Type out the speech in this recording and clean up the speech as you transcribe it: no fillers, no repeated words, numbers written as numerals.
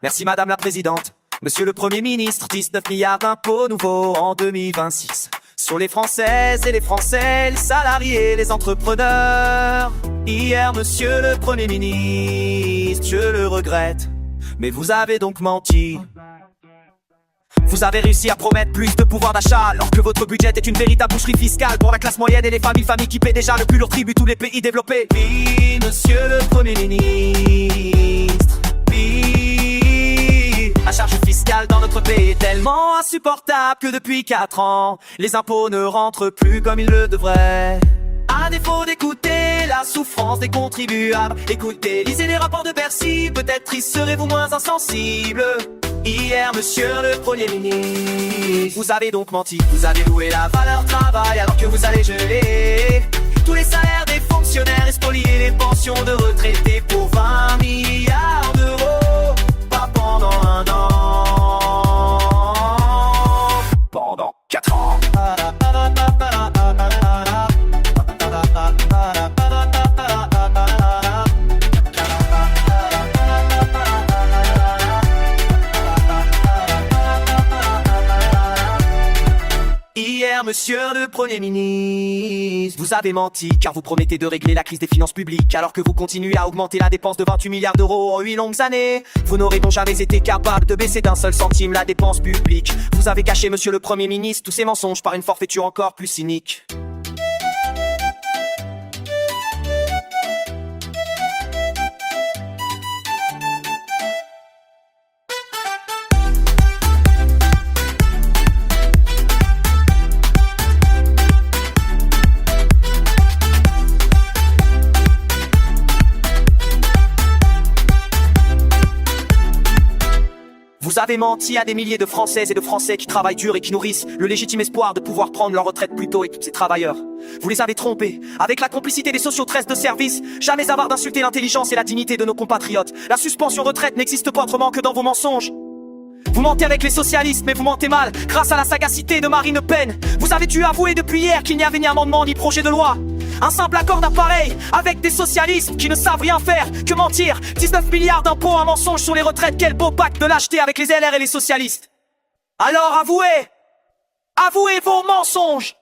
Merci Madame la Présidente. Monsieur le Premier ministre, 19 milliards d'impôts nouveaux en 2026. Sur les Françaises et les Français, les salariés, les entrepreneurs. Hier, Monsieur le Premier ministre, je le regrette, mais vous avez donc menti. Vous avez réussi à promettre plus de pouvoir d'achat, alors que votre budget est une véritable boucherie fiscale pour la classe moyenne et les familles qui paient déjà le plus lourd tribut, tous les pays développés. Oui, Monsieur le Premier ministre, oui. La charge fiscale dans notre pays est tellement insupportable que depuis 4 ans, les impôts ne rentrent plus comme ils le devraient. À défaut d'écouter la souffrance des contribuables, écoutez, lisez les rapports de Bercy, peut-être y serez-vous moins insensible. Hier, Monsieur le Premier ministre, vous avez donc menti. Vous avez loué la valeur travail alors que vous allez geler tous les salaires des fonctionnaires et spolier les pensions de retraités pour 20 milliards d'euros. Pas pendant 1 an, pendant 4 ans. Hier, Monsieur le Premier ministre, vous avez menti car vous promettez de régler la crise des finances publiques alors que vous continuez à augmenter la dépense de 28 milliards d'euros en 8 longues années. Vous n'aurez donc jamais été capable de baisser d'un seul centime la dépense publique. Vous avez caché, Monsieur le Premier ministre, tous ces mensonges par une forfaiture encore plus cynique. Vous avez menti à des milliers de Françaises et de Français qui travaillent dur et qui nourrissent le légitime espoir de pouvoir prendre leur retraite plus tôt, et tous ces travailleurs. Vous les avez trompés, avec la complicité des sociotraces de service. Jamais avare d'insulter l'intelligence et la dignité de nos compatriotes. La suspension retraite n'existe pas autrement que dans vos mensonges. Vous mentez avec les socialistes, mais vous mentez mal, grâce à la sagacité de Marine Le Pen. Vous avez dû avouer depuis hier qu'il n'y avait ni amendement ni projet de loi. Un simple accord d'appareil avec des socialistes qui ne savent rien faire que mentir. 19 milliards d'impôts, un mensonge sur les retraites. Quel beau pacte de lâcheté avec les LR et les socialistes. Alors avouez vos mensonges.